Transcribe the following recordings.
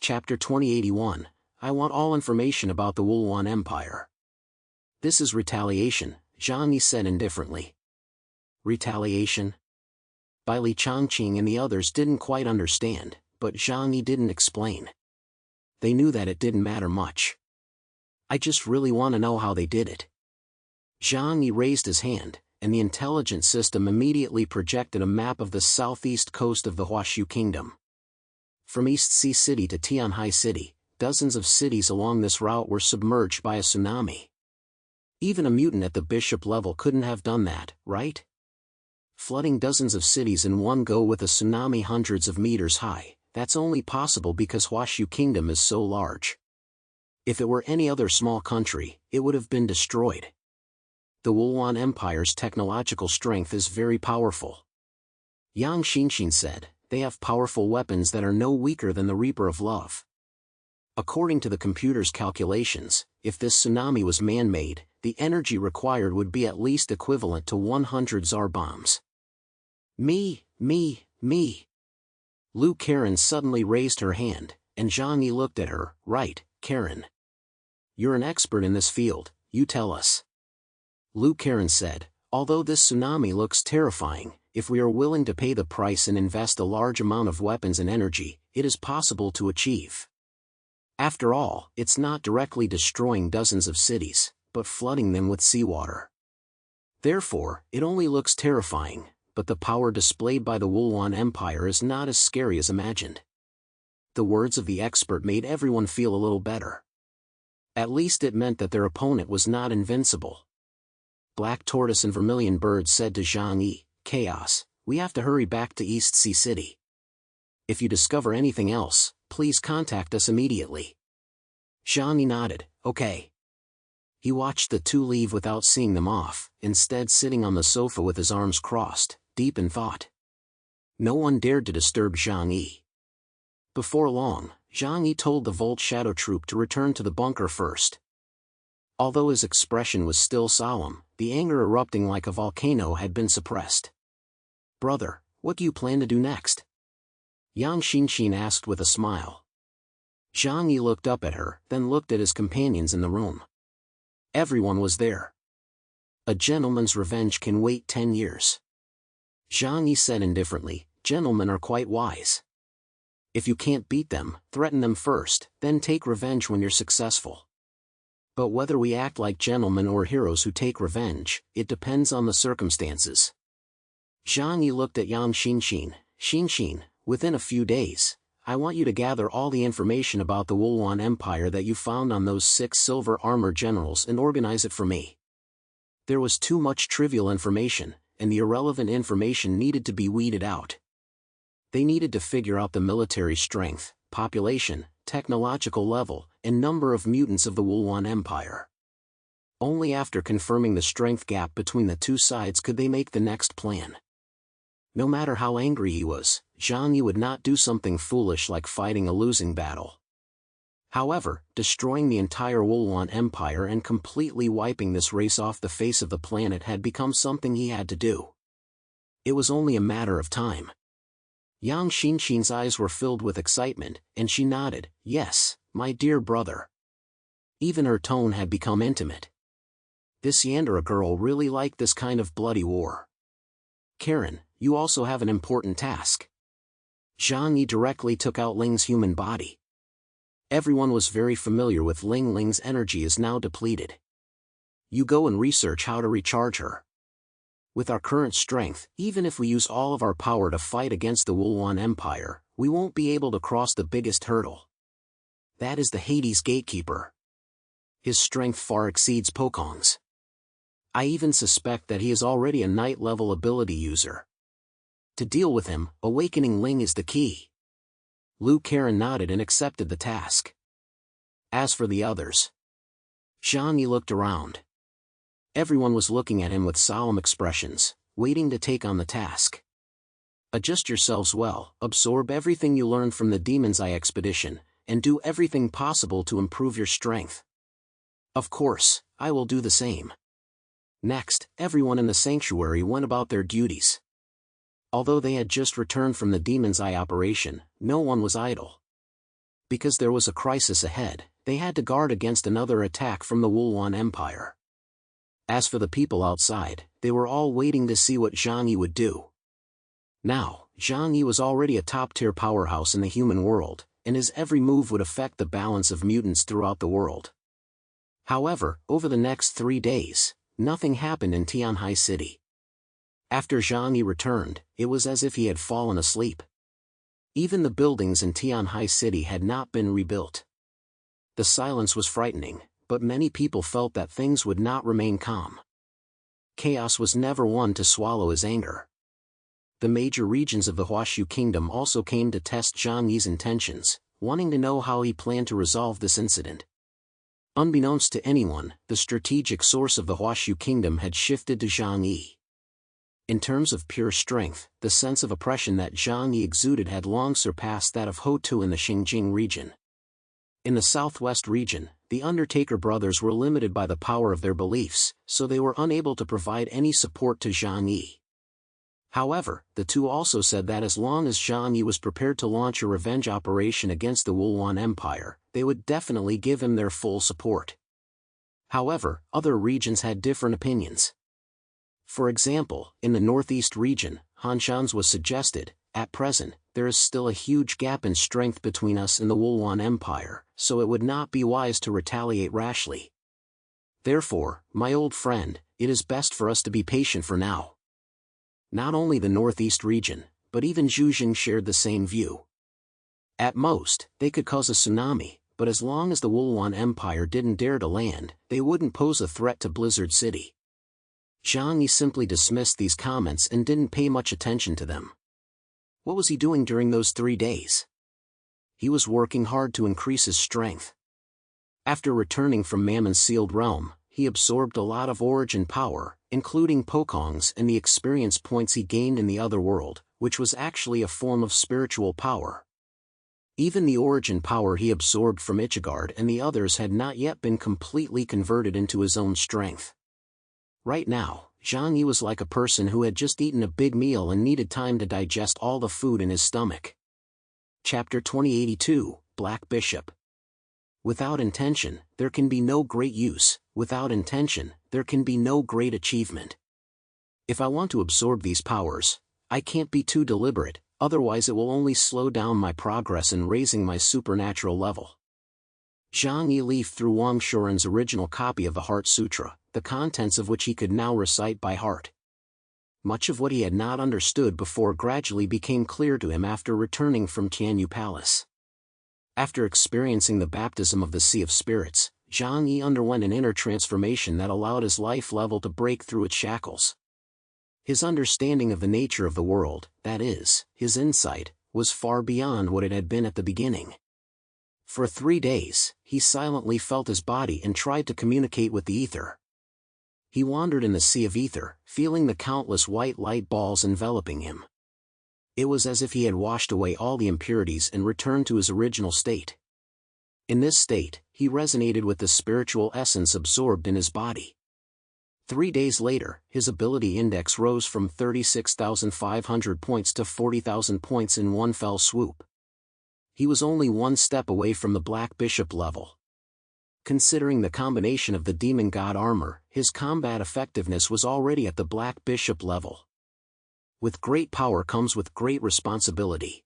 Chapter 2081, I want all information about the Wulwan Empire. This is retaliation, Zhang Yi said indifferently. Retaliation? Bai Li Changqing and the others didn't quite understand, but Zhang Yi didn't explain. They knew that it didn't matter much. I just really want to know how they did it. Zhang Yi raised his hand, and the intelligence system immediately projected a map of the southeast coast of the Huaxu Kingdom. From East Sea City to Tianhai City, dozens of cities along this route were submerged by a tsunami. Even a mutant at the bishop level couldn't have done that, right? Flooding dozens of cities in one go with a tsunami hundreds of meters high, that's only possible because Huaxu Kingdom is so large. If it were any other small country, it would have been destroyed. The Wulwan Empire's technological strength is very powerful. Yang Xinxin said, they have powerful weapons that are no weaker than the Reaper of Love. According to the computer's calculations, if this tsunami was man-made, the energy required would be at least equivalent to 100 Tsar bombs. Me. Lu Karen suddenly raised her hand, and Zhang Yi looked at her. Right, Karen. You're an expert in this field, you tell us. Lu Karen said, although this tsunami looks terrifying, if we are willing to pay the price and invest a large amount of weapons and energy, it is possible to achieve. After all, it's not directly destroying dozens of cities, but flooding them with seawater. Therefore, it only looks terrifying, but the power displayed by the Wulwan Empire is not as scary as imagined. The words of the expert made everyone feel a little better. At least it meant that their opponent was not invincible. Black Tortoise and Vermilion Bird said to Zhang Yi, Chaos, we have to hurry back to East Sea City. If you discover anything else, please contact us immediately. Zhang Yi nodded, okay. He watched the two leave without seeing them off, instead sitting on the sofa with his arms crossed, deep in thought. No one dared to disturb Zhang Yi. Before long, Zhang Yi told the Volt Shadow Troop to return to the bunker first. Although his expression was still solemn, the anger erupting like a volcano had been suppressed. Brother, what do you plan to do next? Yang Xinxin asked with a smile. Zhang Yi looked up at her, then looked at his companions in the room. Everyone was there. A gentleman's revenge can wait 10 years. Zhang Yi said indifferently, gentlemen are quite wise. If you can't beat them, threaten them first, then take revenge when you're successful. But whether we act like gentlemen or heroes who take revenge, it depends on the circumstances. Zhang Yi looked at Yang Xinxin. Xinxin, within a few days, I want you to gather all the information about the Wulwan Empire that you found on those 6 silver armor generals and organize it for me. There was too much trivial information, and the irrelevant information needed to be weeded out. They needed to figure out the military strength, population, technological level, and number of mutants of the Wulwan Empire. Only after confirming the strength gap between the two sides could they make the next plan. No matter how angry he was, Zhang Yi would not do something foolish like fighting a losing battle. However, destroying the entire Wulwan Empire and completely wiping this race off the face of the planet had become something he had to do. It was only a matter of time. Yang Xinxin's eyes were filled with excitement, and she nodded, yes, my dear brother. Even her tone had become intimate. This Yandere girl really liked this kind of bloody war. Karen, you also have an important task. Zhang Yi directly took out Ling's human body. Everyone was very familiar with Ling. Ling's energy is now depleted. You go and research how to recharge her. With our current strength, even if we use all of our power to fight against the Wulwan Empire, we won't be able to cross the biggest hurdle. That is the Hades Gatekeeper. His strength far exceeds Pokong's. I even suspect that he is already a Night-level ability user. To deal with him, awakening Ling is the key. Lu Karen nodded and accepted the task. As for the others, Zhang Yi looked around. Everyone was looking at him with solemn expressions, waiting to take on the task. Adjust yourselves well, absorb everything you learned from the Demon's Eye expedition, and do everything possible to improve your strength. Of course, I will do the same. Next, everyone in the sanctuary went about their duties. Although they had just returned from the Demon's Eye operation, no one was idle. Because there was a crisis ahead, they had to guard against another attack from the Wulwan Empire. As for the people outside, they were all waiting to see what Zhang Yi would do. Now, Zhang Yi was already a top-tier powerhouse in the human world, and his every move would affect the balance of mutants throughout the world. However, over the next 3 days, nothing happened in Tianhai City. After Zhang Yi returned, it was as if he had fallen asleep. Even the buildings in Tianhai City had not been rebuilt. The silence was frightening, but many people felt that things would not remain calm. Chaos was never one to swallow his anger. The major regions of the Huashu Kingdom also came to test Zhang Yi's intentions, wanting to know how he planned to resolve this incident. Unbeknownst to anyone, the strategic source of the Huashu Kingdom had shifted to Zhang Yi. In terms of pure strength, the sense of oppression that Zhang Yi exuded had long surpassed that of Hotu in the Xinjiang region. In the southwest region, the Undertaker brothers were limited by the power of their beliefs, so they were unable to provide any support to Zhang Yi. However, the two also said that as long as Zhang Yi was prepared to launch a revenge operation against the Wulwan Empire, they would definitely give him their full support. However, other regions had different opinions. For example, in the northeast region, Han Shan's was suggested, "At present, there is still a huge gap in strength between us and the Wulwan Empire, so it would not be wise to retaliate rashly. Therefore, my old friend, it is best for us to be patient for now." Not only the northeast region, but even Zhejiang shared the same view. At most, they could cause a tsunami, but as long as the Wulwan Empire didn't dare to land, they wouldn't pose a threat to Blizzard City. Zhang Yi simply dismissed these comments and didn't pay much attention to them. What was he doing during those 3 days? He was working hard to increase his strength. After returning from Mammon's sealed realm, he absorbed a lot of origin power, including Pokongs and the experience points he gained in the other world, which was actually a form of spiritual power. Even the origin power he absorbed from Ichigard and the others had not yet been completely converted into his own strength. Right now, Zhang Yi was like a person who had just eaten a big meal and needed time to digest all the food in his stomach. Chapter 2082, Black Bishop. Without intention, there can be no great use. Without intention, there can be no great achievement. If I want to absorb these powers, I can't be too deliberate, otherwise it will only slow down my progress in raising my supernatural level. Zhang Yi leafed through Wang Shuren's original copy of the Heart Sutra, the contents of which he could now recite by heart. Much of what he had not understood before gradually became clear to him after returning from Tianyu Palace. After experiencing the baptism of the Sea of Spirits, Zhang Yi underwent an inner transformation that allowed his life level to break through its shackles. His understanding of the nature of the world, that is, his insight, was far beyond what it had been at the beginning. For 3 days, he silently felt his body and tried to communicate with the ether. He wandered in the sea of ether, feeling the countless white light balls enveloping him. It was as if he had washed away all the impurities and returned to his original state. In this state, he resonated with the spiritual essence absorbed in his body. 3 days later, his ability index rose from 36,500 points to 40,000 points in one fell swoop. He was only one step away from the Black Bishop level. Considering the combination of the Demon God armor, his combat effectiveness was already at the Black Bishop level. With great power comes with great responsibility.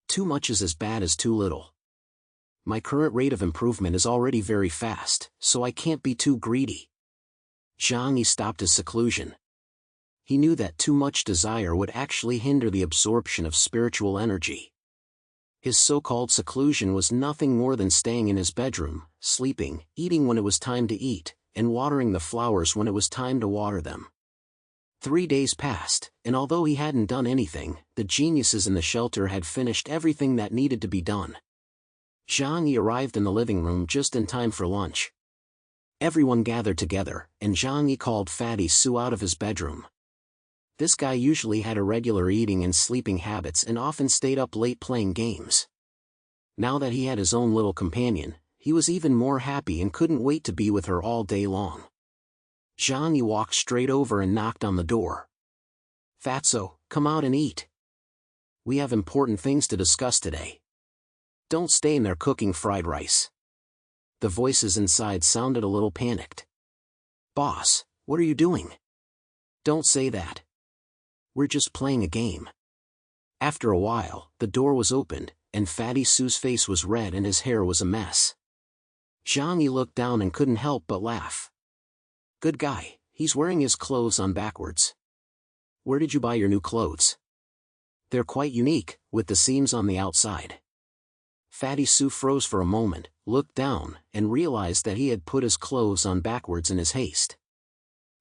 Too much is as bad as too little. My current rate of improvement is already very fast, so I can't be too greedy. Zhang Yi stopped his seclusion. He knew that too much desire would actually hinder the absorption of spiritual energy. His so-called seclusion was nothing more than staying in his bedroom, sleeping, eating when it was time to eat, and watering the flowers when it was time to water them. 3 days passed, and although he hadn't done anything, the geniuses in the shelter had finished everything that needed to be done. Zhang Yi arrived in the living room just in time for lunch. Everyone gathered together, and Zhang Yi called Fatty Sue out of his bedroom. This guy usually had irregular eating and sleeping habits and often stayed up late playing games. Now that he had his own little companion, he was even more happy and couldn't wait to be with her all day long. Zhang Yi walked straight over and knocked on the door. "Fatso, come out and eat. We have important things to discuss today." Don't stay in there cooking fried rice. The voices inside sounded a little panicked. Boss, what are you doing? Don't say that. We're just playing a game. After a while, the door was opened, and Fatty Sue's face was red and his hair was a mess. Zhang Yi looked down and couldn't help but laugh. Good guy, he's wearing his clothes on backwards. Where did you buy your new clothes? They're quite unique, with the seams on the outside. Fatty Sue froze for a moment, looked down, and realized that he had put his clothes on backwards in his haste.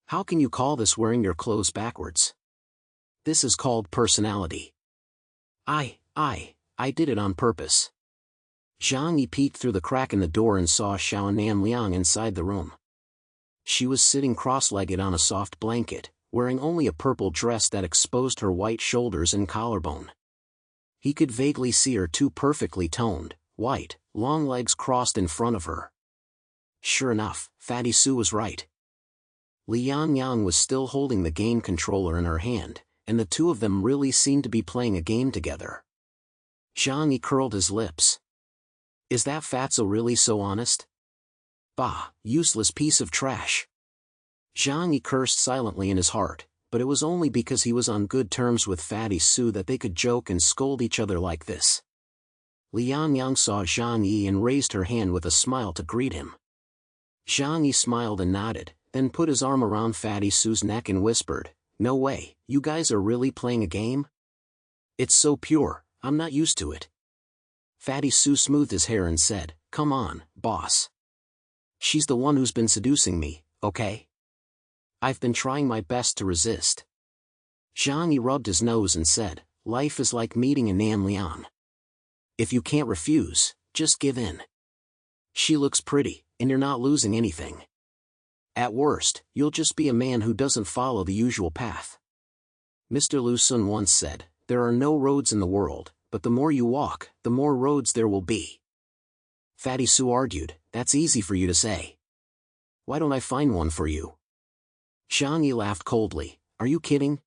How can you call this wearing your clothes backwards? This is called personality. I did it on purpose. Zhang Yi peeked through the crack in the door and saw Xiao Nan Liang inside the room. She was sitting cross-legged on a soft blanket, wearing only a purple dress that exposed her white shoulders and collarbone. He could vaguely see her two perfectly toned, white, long legs crossed in front of her. Sure enough, Fatty Sue was right. Liang Yang was still holding the game controller in her hand, and the two of them really seemed to be playing a game together. Zhang Yi curled his lips. Is that fatso really so honest? Bah, useless piece of trash. Zhang Yi cursed silently in his heart, but it was only because he was on good terms with Fatty Sue that they could joke and scold each other like this. Liang Yang saw Zhang Yi and raised her hand with a smile to greet him. Zhang Yi smiled and nodded, then put his arm around Fatty Sue's neck and whispered, No way, you guys are really playing a game? It's so pure, I'm not used to it. Fatty Sue smoothed his hair and said, Come on, boss. She's the one who's been seducing me, okay? I've been trying my best to resist. Zhang Yi rubbed his nose and said, Life is like meeting a Nan Liang. If you can't refuse, just give in. She looks pretty, and you're not losing anything. At worst, you'll just be a man who doesn't follow the usual path. Mr. Lu Sun once said, There are no roads in the world, but the more you walk, the more roads there will be. Fatty Sue argued, That's easy for you to say. Why don't I find one for you? Zhang Yi laughed coldly, Are you kidding?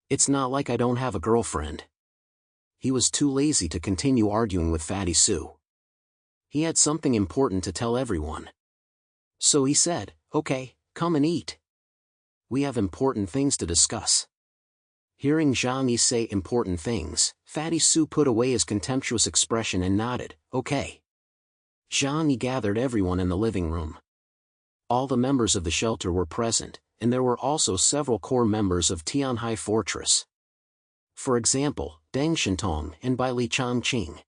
It's not like I don't have a girlfriend. He was too lazy to continue arguing with Fatty Sue. He had something important to tell everyone. So he said, Okay, come and eat. We have important things to discuss. Hearing Zhang Yi say important things, Fatty Sue put away his contemptuous expression and nodded, Okay. Zhang Yi gathered everyone in the living room. All the members of the shelter were present, and there were also several core members of Tianhai Fortress. For example, Deng Shintong and Bai Li Changqing.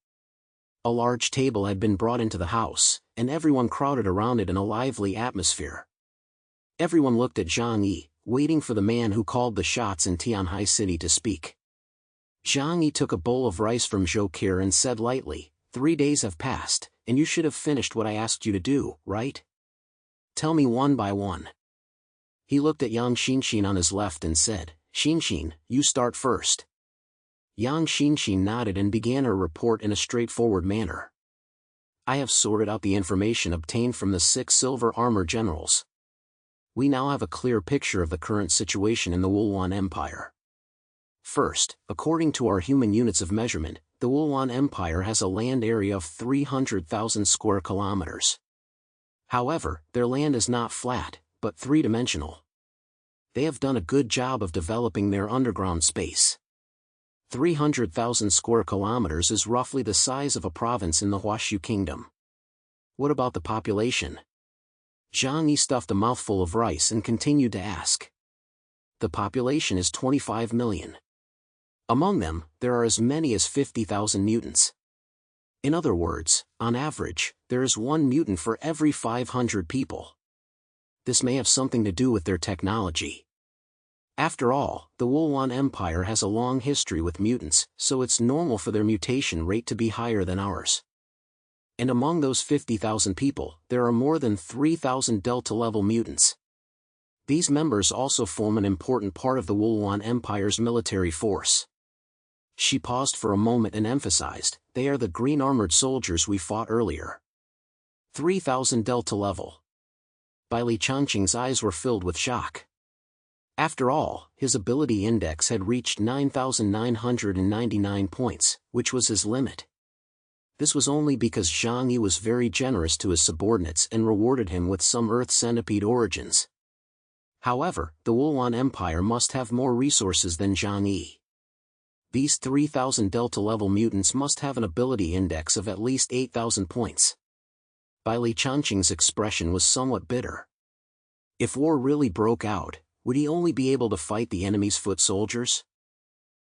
A large table had been brought into the house, and everyone crowded around it in a lively atmosphere. Everyone looked at Zhang Yi, waiting for the man who called the shots in Tianhai City to speak. Zhang Yi took a bowl of rice from Zhou and said lightly, 3 days have passed, and you should have finished what I asked you to do, right? Tell me one by one. He looked at Yang Xinxin on his left and said, Xinxin, you start first. Yang Xinxin nodded and began her report in a straightforward manner. I have sorted out the information obtained from the 6 silver armor generals. We now have a clear picture of the current situation in the Wulwan Empire. First, according to our human units of measurement, the Wulwan Empire has a land area of 300,000 square kilometers. However, their land is not flat, but three-dimensional. They have done a good job of developing their underground space. 300,000 square kilometers is roughly the size of a province in the Huashu Kingdom. What about the population? Zhang Yi stuffed a mouthful of rice and continued to ask. The population is 25 million. Among them, there are as many as 50,000 mutants. In other words, on average, there is 1 mutant for every 500 people. This may have something to do with their technology. After all, the Wulwan Empire has a long history with mutants, so it's normal for their mutation rate to be higher than ours. And among those 50,000 people, there are more than 3,000 Delta-level mutants. These members also form an important part of the Wulwan Empire's military force. She paused for a moment and emphasized, they are the green armored soldiers we fought earlier. 3,000 Delta-level. Bai Li Changqing's eyes were filled with shock. After all, his ability index had reached 9,999 points, which was his limit. This was only because Zhang Yi was very generous to his subordinates and rewarded him with some Earth Centipede origins. However, the Wulwan Empire must have more resources than Zhang Yi. These 3,000 Delta-level mutants must have an ability index of at least 8,000 points. Bai Li Chanqing's expression was somewhat bitter. If war really broke out, would he only be able to fight the enemy's foot soldiers?